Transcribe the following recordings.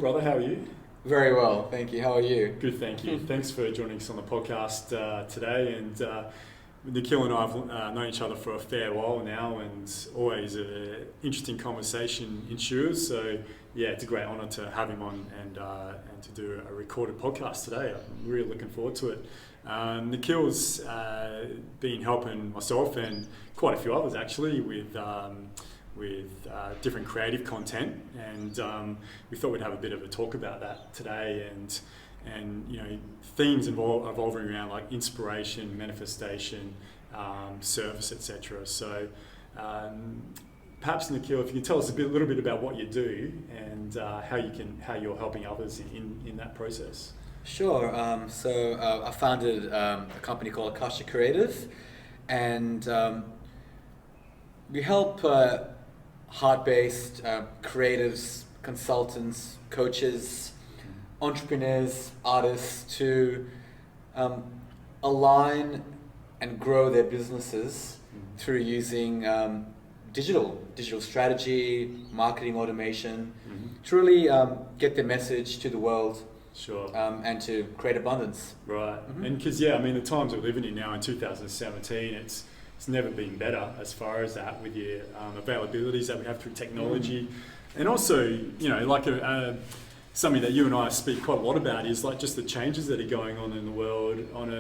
brother. How are you? Very well, thank you. How are you? Good, thank you. Thanks for joining us on the podcast today. And Nikhil and I have known each other for a fair while now, and always an interesting conversation ensures. So yeah, it's a great honour to have him on and to do a recorded podcast today. I'm really looking forward to it. Nikhil's been helping myself and quite a few others actually with different creative content, and we thought we'd have a bit of a talk about that today, and you know, themes evolving around like inspiration, manifestation, service, etc. So perhaps Nikhil, if you could tell us a little bit about what you do and how you're helping others in that process. Sure. So I founded a company called Akasha Creative, and we help heart-based creatives, consultants, coaches, entrepreneurs, artists to align and grow their businesses through using digital strategy, marketing automation, to really get their message to the world. Sure. And to create abundance. Right. And because, the times we're living in now in 2017, it's never been better as far as that, with your availabilities that we have through technology. And also, like something that you and I speak quite a lot about is like just the changes that are going on in the world on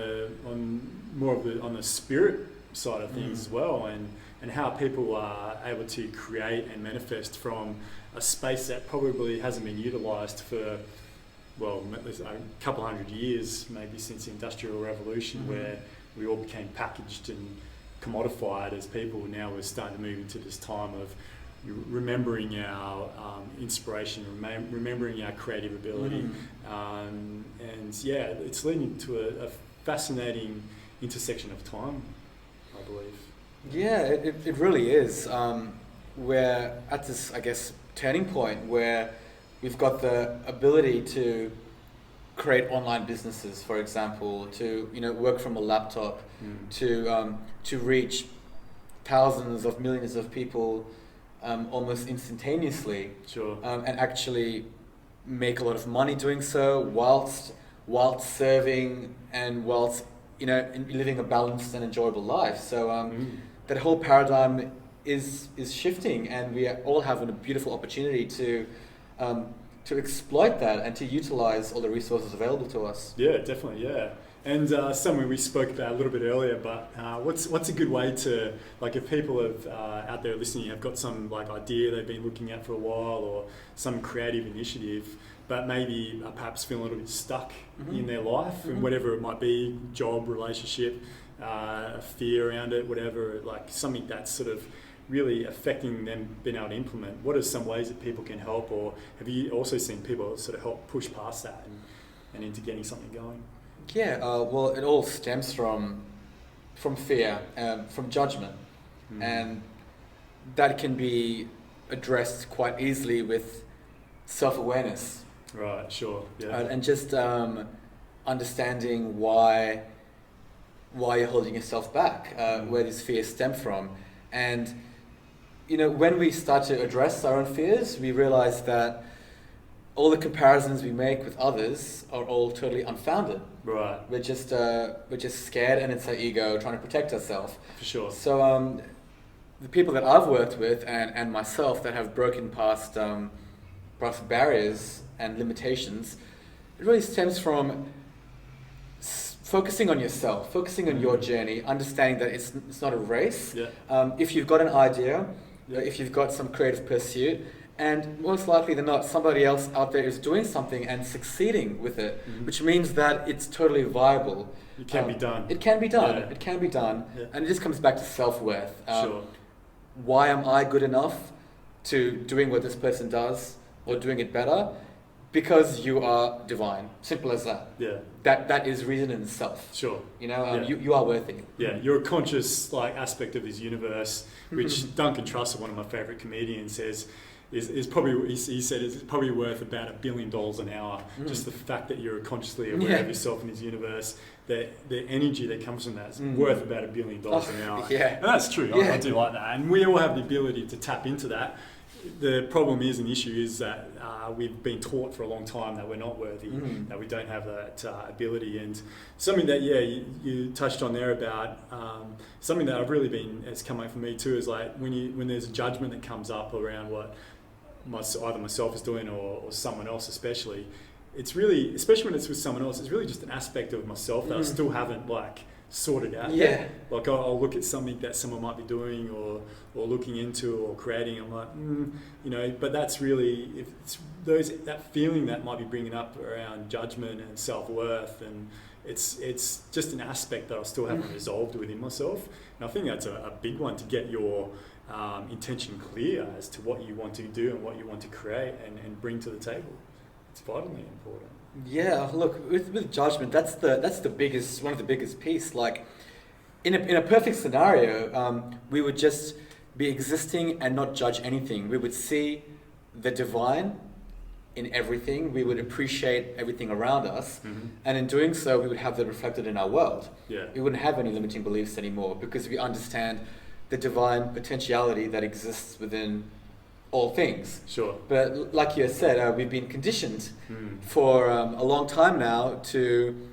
the spirit side of things as well, and how people are able to create and manifest from a space that probably hasn't been utilised for a couple hundred years, maybe since the Industrial Revolution, where we all became packaged and commodified as people. Now we're starting to move into this time of remembering our inspiration, remembering our creative ability, and it's leading to a fascinating intersection of time, I believe. Yeah, it really is. We're at this, I guess, turning point where we've got the ability to create online businesses, for example, to work from a laptop, to reach thousands of millions of people almost instantaneously. Sure. And actually make a lot of money doing so whilst serving and whilst living a balanced and enjoyable life. So that whole paradigm is shifting, and we all have a beautiful opportunity to exploit that and to utilize all the resources available to us. Yeah, definitely, yeah. And something we spoke about a little bit earlier, but what's a good way to, like, if people have out there listening have got some like idea they've been looking at for a while, or some creative initiative, but maybe are perhaps feeling a little bit stuck in their life, and whatever it might be, job, relationship, fear around it, whatever, like something that's sort of really affecting them being able to implement. What are some ways that people can help, or have you also seen people sort of help push past that and into getting something going? Yeah, well, it all stems from fear, from judgment, and that can be addressed quite easily with self-awareness. Right, sure, yeah. And just understanding why you're holding yourself back, where these fears stem from. And when we start to address our own fears, we realize that all the comparisons we make with others are all totally unfounded. Right. We're just scared, and it's our ego trying to protect ourselves. For sure. So the people that I've worked with and myself that have broken past barriers and limitations, it really stems from focusing on yourself, focusing on your journey, understanding that it's not a race. Yeah. If you've got an idea, if you've got some creative pursuit, and most likely than not, somebody else out there is doing something and succeeding with it, which means that it's totally viable. It can be done. It can be done. Yeah. It can be done. Yeah. And it just comes back to self-worth. Sure. Why am I good enough to doing what this person does, or doing it better? Because you are divine. Simple as that. Yeah. That is reason in itself. Sure. You are worthy. Yeah, you're a conscious aspect of this universe, which Duncan Trussell, one of my favourite comedians, says is probably, he said, it's probably worth about $1 billion an hour. Just the fact that you're consciously aware of yourself in this universe, that the energy that comes from that is worth about $1 billion an hour. Yeah. And that's true. I do like that. And we all have the ability to tap into that. the problem is, an issue is that we've been taught for a long time that we're not worthy, that we don't have that ability. And something that, you touched on there about, something that I've really been, has come up for me too, is like when there's a judgment that comes up around what either myself is doing or someone else especially, it's really, especially when it's with someone else, it's really just an aspect of myself that I still haven't like sorted out yet. Like I'll look at something that someone might be doing or looking into or creating. I'm like, but that's really, if it's that feeling that might be bringing up around judgment and self-worth, and it's just an aspect that I still haven't resolved within myself. And I think that's a big one, to get your intention clear as to what you want to do and what you want to create and bring to the table. It's vitally important. Yeah, look, with judgment, that's the biggest, one of the biggest piece. Like, in a perfect scenario, we would just be existing and not judge anything. We would see the divine in everything. We would appreciate everything around us, and in doing so, we would have that reflected in our world. Yeah. We wouldn't have any limiting beliefs anymore, because we understand the divine potentiality that exists within all things. Sure. But like you said, we've been conditioned for a long time now to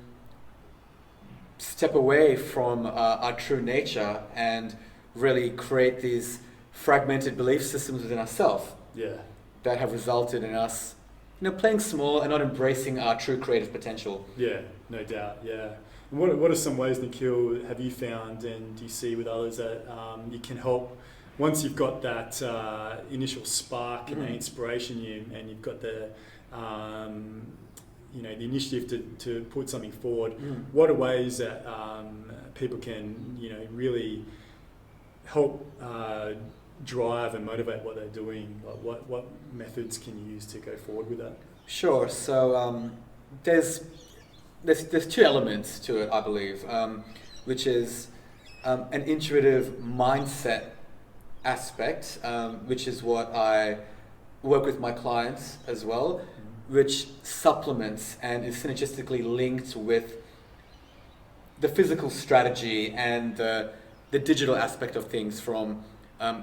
step away from our true nature and really create these fragmented belief systems within ourselves. Yeah. That have resulted in us, playing small and not embracing our true creative potential. Yeah, no doubt. Yeah. And what are some ways, Nikhil, have you found, and do you see with others, that you can help? Once you've got that initial spark and the inspiration, and you've got the the initiative to put something forward, what are ways that people can really help drive and motivate what they're doing? Like what methods can you use to go forward with that? Sure. So there's two elements to it, I believe, which is an intuitive mindset aspect, which is what I work with my clients as well, which supplements and is synergistically linked with the physical strategy and the digital aspect of things, from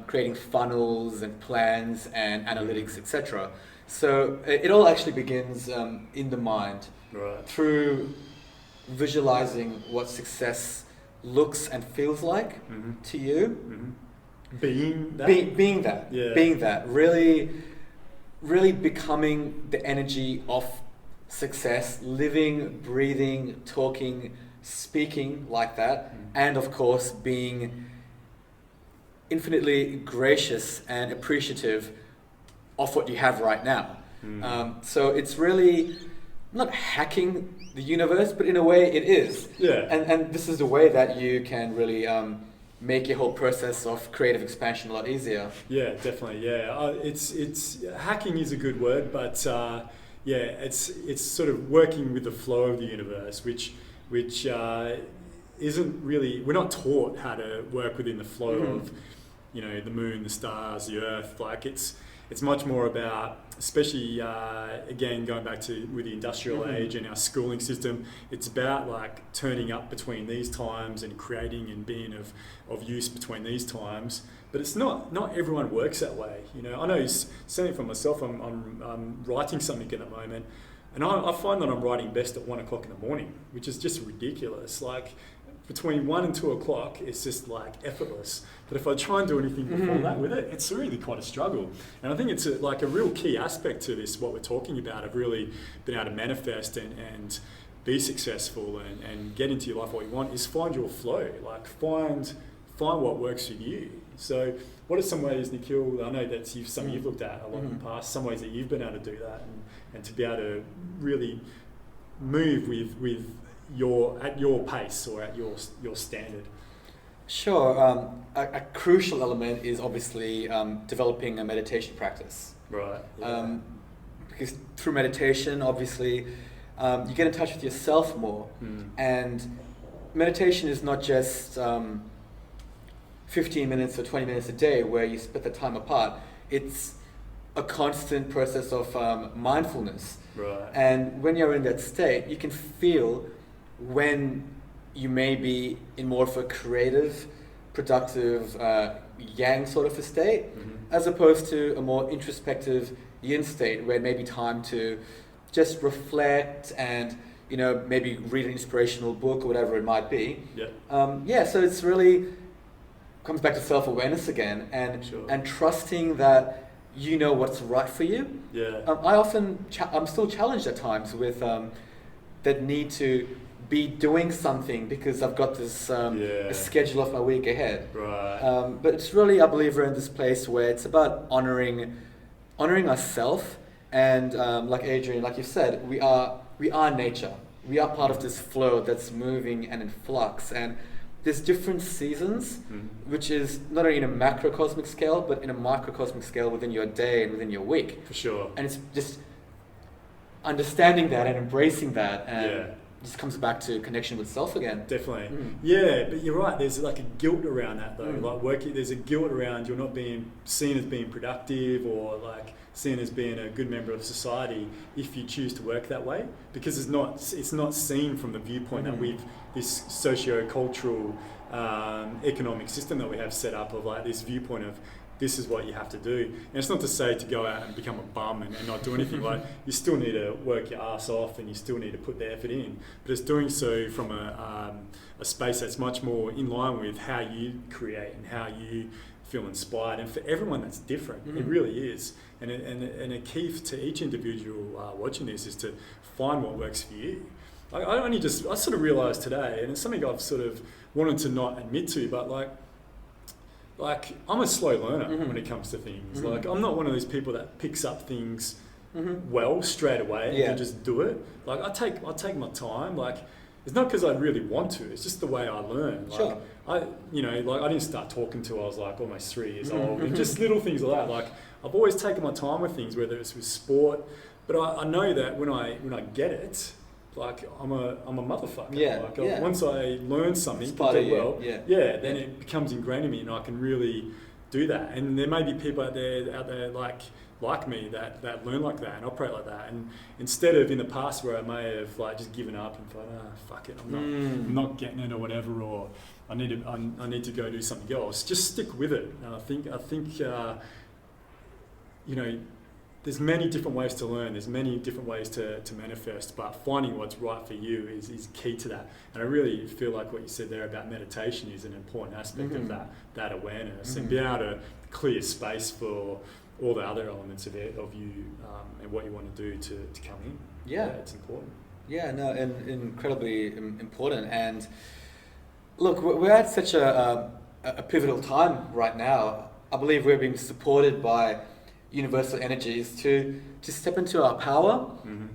creating funnels and plans and analytics, etc. So it all actually begins in the mind, right, through visualizing what success looks and feels like to you. Being that? Being that. Yeah. Being that. Really, really becoming the energy of success, living, breathing, talking, speaking like that, and of course being infinitely gracious and appreciative of what you have right now. So it's really not hacking the universe, but in a way it is. Yeah. And this is the way that you can really make your whole process of creative expansion a lot easier. Yeah, definitely. Yeah, it's hacking is a good word, but it's sort of working with the flow of the universe, which isn't really, we're not taught how to work within the flow of the moon, the stars, the earth. Like it's much more about, especially again going back to with the industrial age and our schooling system, it's about like turning up between these times and creating and being of use between these times. But it's not everyone works that way. I know, certainly for myself, I'm writing something at the moment, and I find that I'm writing best at 1 o'clock in the morning, which is just ridiculous. Like between 1 and 2 o'clock, it's just like effortless. But if I try and do anything before that with it, it's really quite a struggle. And I think it's a real key aspect to this, what we're talking about, of really being able to manifest and be successful and get into your life what you want, is find your flow. Like find what works for you. So what are some ways, Nikhil, I know that's something you've looked at a lot in the past, some ways that you've been able to do that and to be able to really move with at your pace or at your standard? Sure. A crucial element is obviously developing a meditation practice. Right. Yeah. Because through meditation, obviously, you get in touch with yourself more. And meditation is not just 15 minutes or 20 minutes a day where you split the time apart. It's a constant process of mindfulness. Right. And when you're in that state, you can feel when you may be in more of a creative, productive, yang sort of a state, as opposed to a more introspective yin state where it may be time to just reflect and, you know, maybe read an inspirational book or whatever it might be. So it's really comes back to self-awareness again, and trusting that you know what's right for you. I'm still challenged at times with that need to be doing something because I've got this a schedule of my week ahead. But it's really, I believe, we're in this place where it's about honoring ourselves, and like Adrian, like you said, we are nature. We are part of this flow that's moving and in flux, and there's different seasons, which is not only in a macrocosmic scale, but in a microcosmic scale within your day and within your week. For sure. And it's just understanding that and embracing that, and it just comes back to connection with self again. Definitely. Yeah, but you're right. There's like a guilt around that though. Like working, there's a guilt around you're not being seen as being productive or like seen as being a good member of society if you choose to work that way, because it's not seen from the viewpoint that this socio-cultural economic system that we have set up of like this viewpoint of this is what you have to do. And it's not to say to go out and become a bum and not do anything. Like you still need to work your ass off and you still need to put the effort in, but it's doing so from a space that's much more in line with how you create and how you feel inspired. And for everyone that's different, it really is. And a key to each individual watching this is to find what works for you. I sort of realised today, and it's something I've sort of wanted to not admit to, but like I'm a slow learner when it comes to things. Like I'm not one of those people that picks up things well straight away and just do it. Like I take my time. Like it's not because I really want to. It's just the way I learn. Like I didn't start talking till I was like almost 3 years old, and just little things like that. Like I've always taken my time with things, whether it's with sport. But I know that when I get it, like I'm a motherfucker. Once I learn something, then it becomes ingrained in me, and I can really do that. And there may be people out there like me that learn like that and operate like that. And instead of in the past where I may have like just given up and thought, fuck it, I'm not getting it or whatever, or I need to go do something else. Just stick with it. And I think there's many different ways to learn, there's many different ways to manifest, but finding what's right for you is key to that. And I really feel like what you said there about meditation is an important aspect of that awareness, and being able to clear space for all the other elements of you and what you want to do to come in. It's important. And incredibly important. And look, we're at such a pivotal time right now. I believe we're being supported by universal energies to step into our power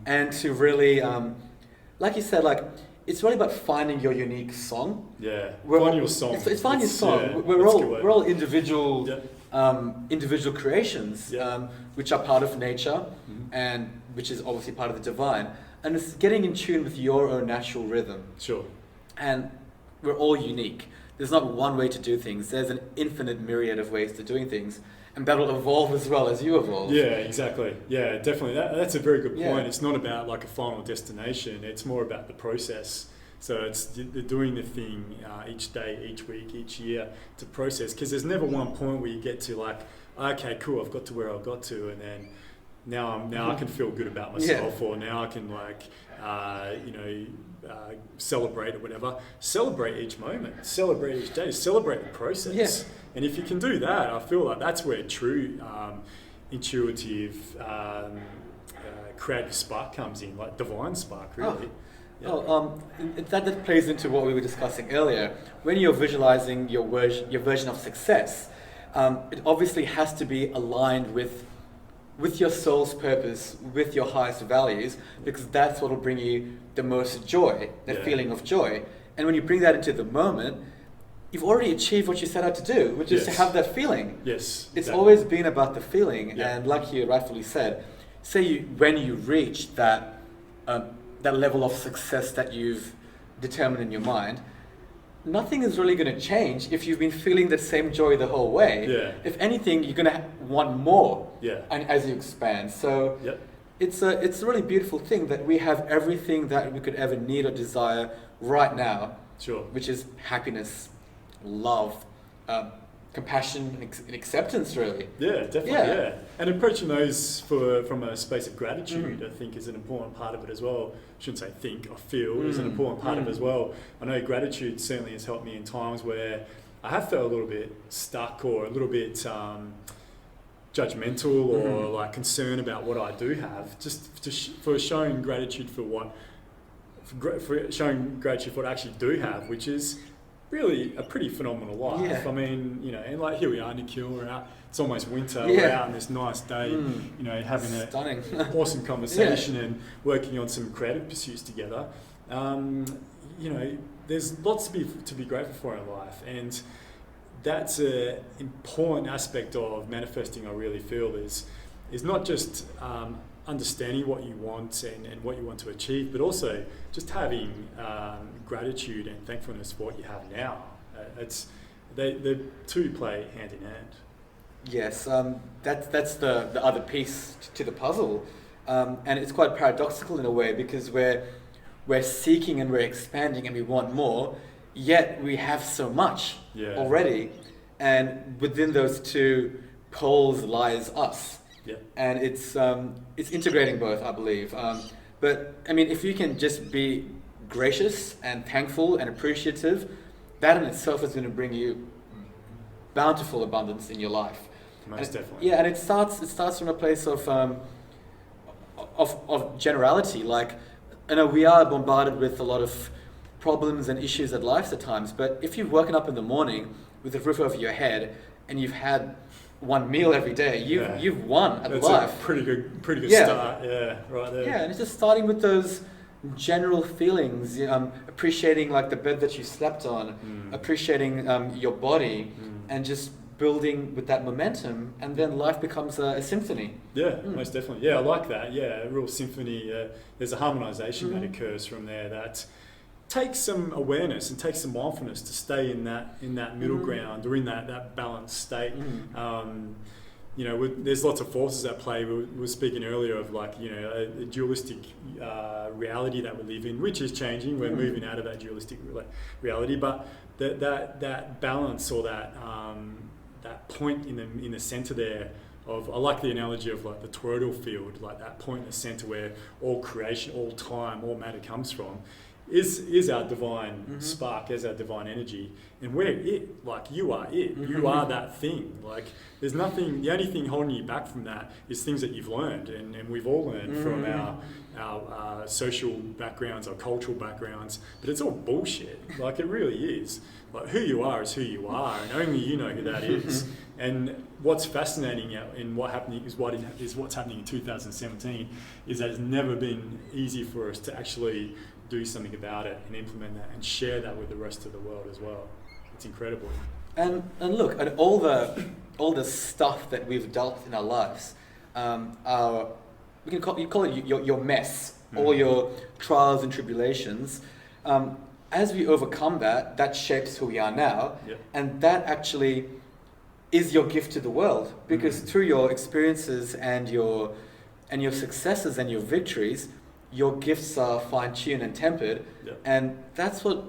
and to really, like you said, like it's really about finding your unique song. Find your song. It's finding your song. We're all individual individual creations, which are part of nature and which is obviously part of the divine. And it's getting in tune with your own natural rhythm. And we're all unique. There's not one way to do things. There's an infinite myriad of ways to doing things. And that'll evolve as well as you evolve. Yeah, exactly. Yeah, definitely. That's a very good point. It's not about like a final destination. It's more about the process. So it's doing the thing each day, each week, each year to process. Because there's never one point where you get to like, okay, cool, I've got to where I got to, and then now I can feel good about myself, or now I can like, celebrate or whatever. Celebrate each moment. Celebrate each day. Celebrate the process. And if you can do that, I feel like that's where true intuitive, creative spark comes in, like divine spark, really. That plays into what we were discussing earlier. When you're visualizing your version of success, it obviously has to be aligned with your soul's purpose, with your highest values, because that's what will bring you the most joy, the feeling of joy. And when you bring that into the moment, you've already achieved what you set out to do, which is to have that feeling. It's always been about the feeling. And like you rightfully said, when you reach that level of success that you've determined in your mind, nothing is really going to change if you've been feeling the same joy the whole way. If anything, you're going to want more and as you expand. So it's a really beautiful thing that we have everything that we could ever need or desire right now, which is happiness, love, compassion and acceptance, really. Yeah, definitely. Yeah, and approaching those from a space of gratitude, I think, is an important part of it as well. I shouldn't say think, I feel is an important part of it as well. I know gratitude certainly has helped me in times where I have felt a little bit stuck or a little bit judgmental or like concerned about what I do have. Just for showing gratitude for showing gratitude for what I actually do have, which is really a pretty phenomenal life. Yeah. I mean, and like here we are, Nikhil, we're out, it's almost winter, we're out on this nice day, having Stunning. an awesome conversation and working on some creative pursuits together. There's lots to be grateful for in life, and that's an important aspect of manifesting, I really feel, is not just understanding what you want and what you want to achieve, but also just having gratitude and thankfulness for what you have now. The two play hand in hand. Yes, that's the other piece to the puzzle, and it's quite paradoxical in a way, because we're seeking and we're expanding and we want more, yet we have so much already, and within those two poles lies us. Yeah. And it's integrating both, I believe. But I mean, if you can just be gracious and thankful and appreciative, that in itself is going to bring you bountiful abundance in your life. Most definitely. Yeah, and it starts from a place of generality. Like, I know we are bombarded with a lot of problems and issues at life at times, but if you've woken up in the morning with a roof over your head and you've had one meal every day, you've won at life. That's a pretty good start. Yeah, right there. Yeah, and it's just starting with those general feelings, appreciating like the bed that you slept on, appreciating your body, and just building with that momentum, and then life becomes a symphony. Yeah, most definitely. Yeah, I like that. Yeah, a real symphony. There's a harmonization that occurs from there that takes some awareness and takes some mindfulness to stay in that middle ground, or in that balanced state. There's lots of forces at play. We were speaking earlier of a dualistic reality that we live in, which is changing. We're moving out of that dualistic reality, but that balance, or that point in the center there of, I like the analogy of like the toroidal field, like that point in the center where all creation, all time, all matter comes from. Is our divine spark, is our divine energy, and we're it. Like, you are it. You are that thing. Like, there's nothing. The only thing holding you back from that is things that you've learned, and we've all learned from our social backgrounds, our cultural backgrounds. But it's all bullshit. Like, it really is. Like, who you are is who you are, and only you know who that is. And what's fascinating in what's happening in 2017 is that it's never been easy for us to actually do something about it and implement that and share that with the rest of the world as well. It's incredible. And look at all the stuff that we've dealt in our lives. You call it your mess, all your trials and tribulations. As we overcome that shapes who we are now, and that actually is your gift to the world, because through your experiences and your successes and your victories, your gifts are fine-tuned and tempered, and that's what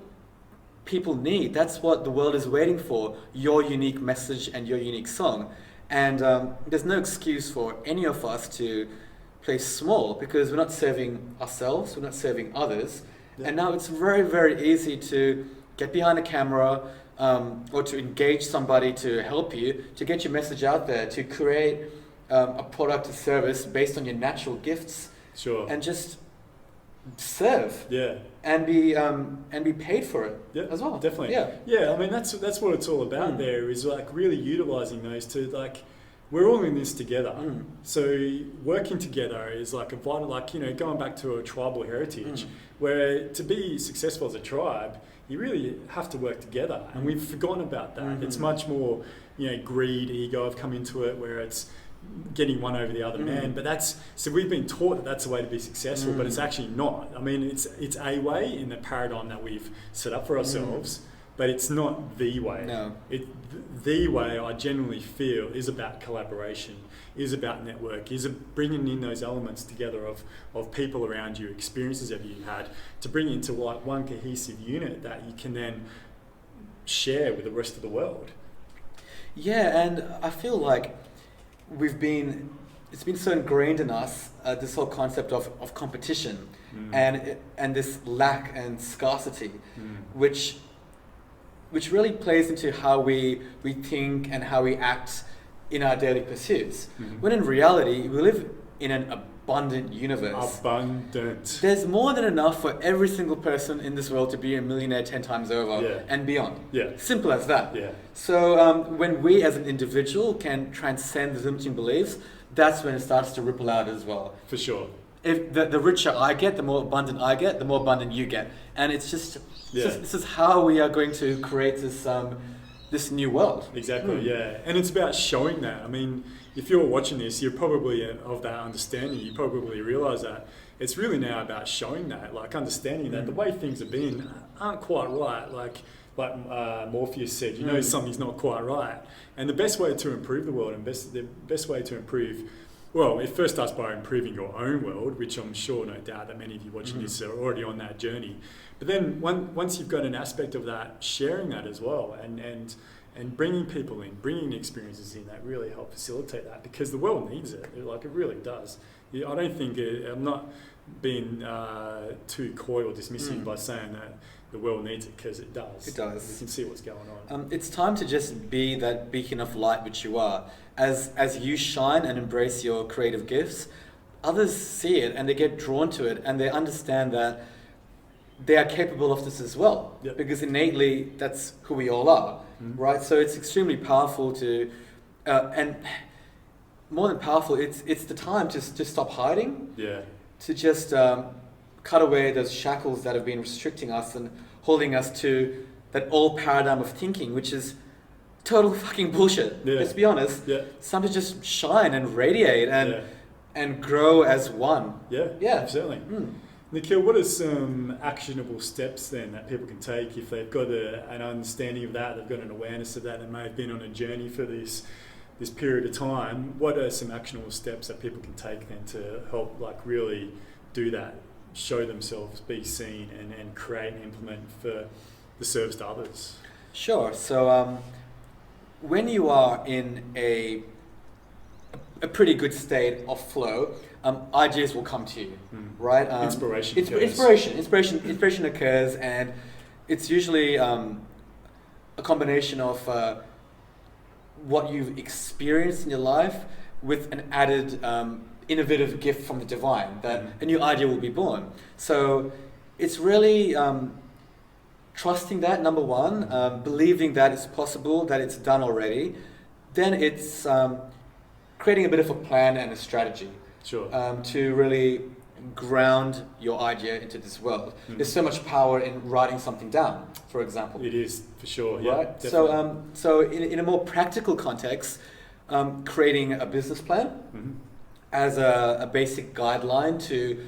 people need. That's what the world is waiting for, your unique message and your unique song. And there's no excuse for any of us to play small, because we're not serving ourselves, we're not serving others. And now it's very, very easy to get behind a camera, or to engage somebody to help you, to get your message out there, to create a product or service based on your natural gifts. Sure. And just serve, and be paid for it, as well. Definitely, I mean, that's what it's all about. There is like really utilizing those to, like, we're all in this together. So working together is like a vital, going back to a tribal heritage, where to be successful as a tribe, you really have to work together, and we've forgotten about that. It's much more, greed, ego have come into it, where it's getting one over the other man, but so we've been taught that that's the way to be successful, but it's actually not. I mean, it's a way in the paradigm that we've set up for ourselves, but it's not the way. No. The way, I genuinely feel, is about collaboration, is about network, is bringing in those elements together of people around you, experiences that you've had, to bring into like one cohesive unit that you can then share with the rest of the world. Yeah, and I feel like it's been so ingrained in us, this whole concept of competition and this lack and scarcity, which really plays into how we think and how we act in our daily pursuits. When in reality, we live in an abundant universe. Abundant. There's more than enough for every single person in this world to be a millionaire 10 times over and beyond. Yeah. Simple as that. Yeah. So when we as an individual can transcend the limiting beliefs, that's when it starts to ripple out as well. For sure. If the richer I get, the more abundant I get, the more abundant you get. And it's just, this is how we are going to create this new world. Exactly, yeah. And it's about showing that. I mean, if you're watching this, you're probably of that understanding. You probably realize that it's really now about showing that, like understanding that the way things have been aren't quite right. Like Morpheus said, you know something's not quite right. And the best way to improve the world and the best way to improve, well, it first starts by improving your own world, which I'm sure, no doubt, that many of you watching this are already on that journey. But then once you've got an aspect of that, sharing that as well, and bringing people in, bringing experiences in, that really help facilitate that, because the world needs it. Like, it really does. I don't think I'm not being too coy or dismissive by saying that the world needs it, because it does. It does. We can see what's going on. It's time to just be that beacon of light which you are. As you shine and embrace your creative gifts, others see it and they get drawn to it, and they understand that they are capable of this as well. Yep. Because innately, that's who we all are, right? So it's extremely powerful to, and more than powerful, it's the time to stop hiding. Yeah. To just cut away those shackles that have been restricting us and holding us to that old paradigm of thinking, which is total fucking bullshit. Yeah. Let's be honest. Yeah. It's time to just shine and radiate and grow as one. Yeah. Yeah. Certainly. Nikhil, what are some actionable steps then that people can take if they've got an understanding of that, they've got an awareness of that, they may have been on a journey for this period of time? What are some actionable steps that people can take then to help, like, really do that, show themselves, be seen, and create and implement for the service to others? Sure. So when you are in a pretty good state of flow, ideas will come to you, right? Inspiration occurs, and it's usually a combination of what you've experienced in your life with an added innovative gift from the divine, that a new idea will be born. So it's really trusting that, number one, believing that it's possible, that it's done already. Then it's creating a bit of a plan and a strategy. Sure. To really ground your idea into this world. There's so much power in writing something down, for example. It is, for sure. Yeah, right? definitely. So in a more practical context, creating a business plan as a basic guideline to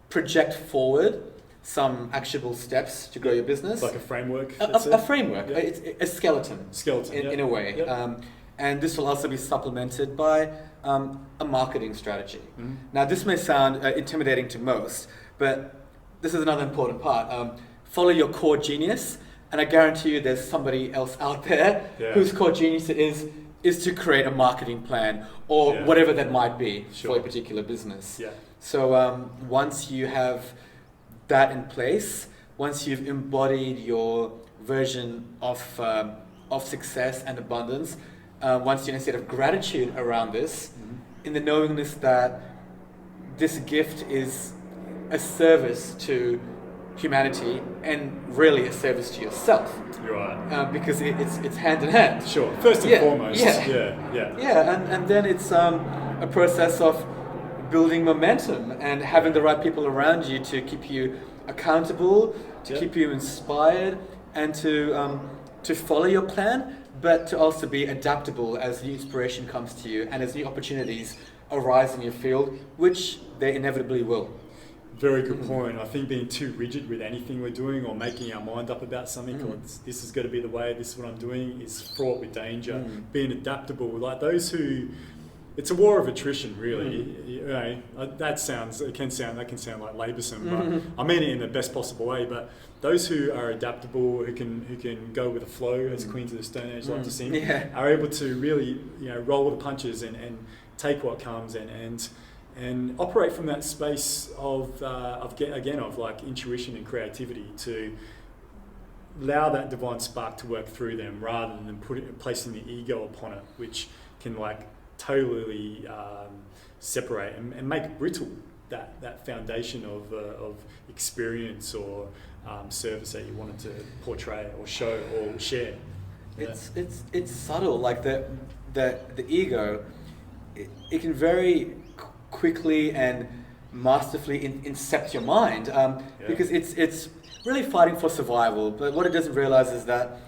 project forward some actionable steps to grow your business. Like a framework? A framework. Yeah. It's a skeleton. In a way. Yeah. And this will also be supplemented by a marketing strategy. Now, this may sound intimidating to most, but this is another important part. Follow your core genius, and I guarantee you there's somebody else out there whose core genius is to create a marketing plan or whatever that might be for a particular business. Yeah. So once you have that in place, once you've embodied your version of success and abundance, once you're in a state of gratitude around this, in the knowingness that this gift is a service to humanity and really a service to yourself. You're right. Because it's hand in hand. Sure. First and foremost. Yeah, and then it's a process of building momentum and having the right people around you to keep you accountable, to keep you inspired, and to follow your plan, but to also be adaptable as new inspiration comes to you and as new opportunities arise in your field, which they inevitably will. Very good point. I think being too rigid with anything we're doing, or making our mind up about something, or this is going to be the way, this is what I'm doing, is fraught with danger. Being adaptable, like those who it's a war of attrition, really. You know, that can sound like laboursome, but I mean it in the best possible way. But those who are adaptable, who can go with the flow, as Queens of the Stone Age like to sing, are able to really, you know, roll the punches and take what comes and operate from that space of like intuition and creativity, to allow that divine spark to work through them, rather than placing the ego upon it, which can like totally separate and make brittle that foundation of experience or service that you wanted to portray or show or share. It's subtle, like the ego. It can very quickly and masterfully incept your mind, because it's really fighting for survival. But what it doesn't realize is that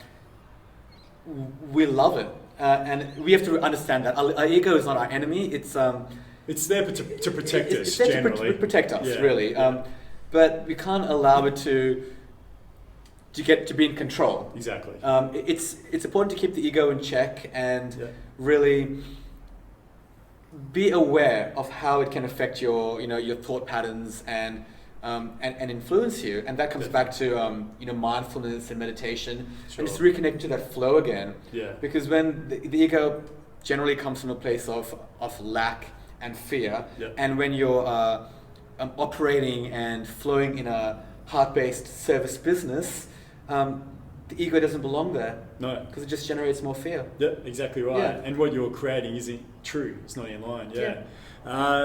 we love it, and we have to understand that our ego is not our enemy. It's there to protect us. It's there generally. to protect us, really. But we can't allow it to be in control. Exactly. It's important to keep the ego in check and really be aware of how it can affect your thought patterns and influence you. And that comes back to mindfulness and meditation, and just reconnect to that flow again. Yeah. Because when the ego generally comes from a place of lack and fear, and when you're operating and flowing in a heart-based service business, the ego doesn't belong there. No. Because it just generates more fear. Yeah, exactly right. Yeah. And what you're creating isn't true. It's not in line. Yeah.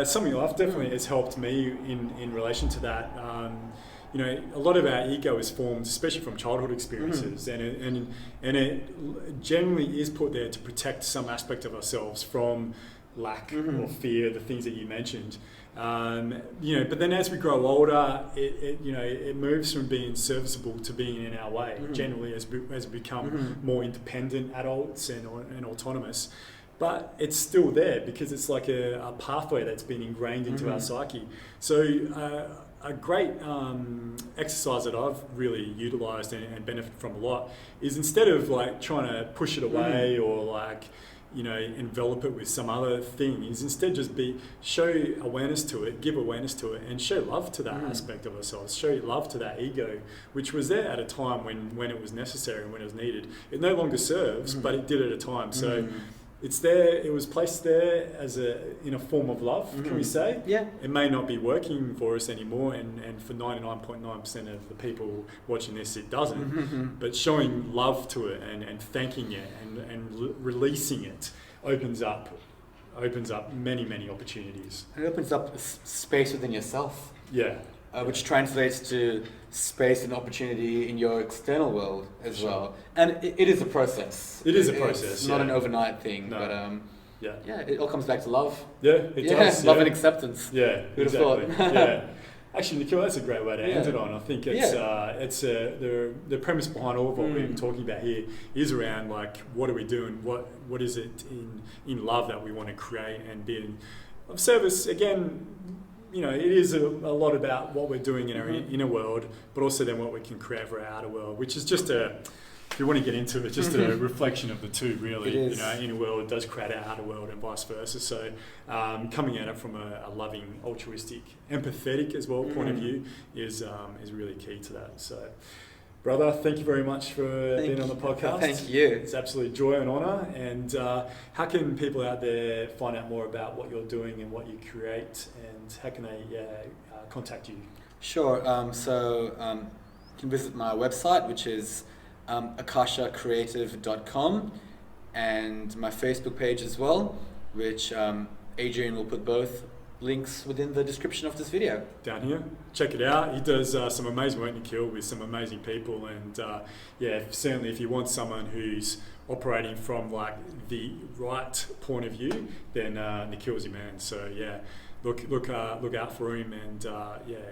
Something life definitely has helped me in relation to that. A lot of our ego is formed, especially from childhood experiences, and it generally is put there to protect some aspect of ourselves from lack or fear, the things that you mentioned. But then as we grow older, it moves from being serviceable to being in our way. Generally, as we become more independent adults and autonomous, but it's still there because it's like a pathway that's been ingrained into our psyche. So a great exercise that I've really utilised and benefited from a lot is, instead of like trying to push it away or like envelop it with some other thing, is instead just show awareness to it, give awareness to it, and show love to that aspect of ourselves, show love to that ego, which was there at a time when it was necessary and when it was needed. It no longer serves, but it did at a time. So it's there, it was placed there in a form of love, can we say? Yeah. It may not be working for us anymore, and for 99.9% of the people watching this, it doesn't. But showing love to it and thanking it and releasing it opens up many, many opportunities. It opens up space within yourself. Yeah. Which translates to space and opportunity in your external world as well. And it is a process. It is a process. It's not an overnight thing, but it all comes back to love. Yeah, it does. Love and acceptance. Yeah, exactly. Yeah. Actually, Nikhil, that's a great way to end it on. I think it's the premise behind all of what we've been talking about here is around like, what are we doing? What is it in love that we want to create and be of service? Again, it is a lot about what we're doing in our inner world, but also then what we can create for our outer world, which is just if you want to get into it, just a reflection of the two, really. Inner world does create our outer world and vice versa. So coming at it from a loving, altruistic, empathetic as well point of view is really key to that. So, brother, thank you very much for being on the podcast. Thank you. It's absolute joy and honour. And how can people out there find out more about what you're doing and what you create, and how can they contact you? Sure. You can visit my website, which is akashacreative.com, and my Facebook page as well, which Adrian will put both links within the description of this video. Down here. Check it out. He does some amazing work, Nikhil, with some amazing people, and certainly if you want someone who's operating from like the right point of view, then Nikhil's your man. So look out for him, and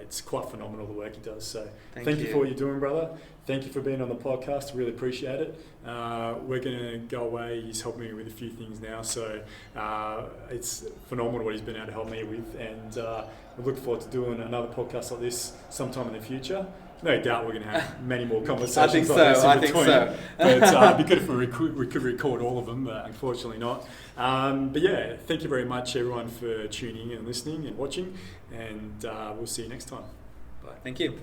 it's quite phenomenal the work he does. So thank you for what you're doing, brother. Thank you for being on the podcast. Really appreciate it. We're going to go away. He's helping me with a few things now, so it's phenomenal what he's been able to help me with, and I look forward to doing another podcast like this sometime in the future. no doubt we're going to have many more conversations I like this in think between. so. But it'd be good if we could record all of them, but unfortunately not. But yeah, thank you very much everyone for tuning in and listening and watching, and we'll see you next time. Bye. Thank you.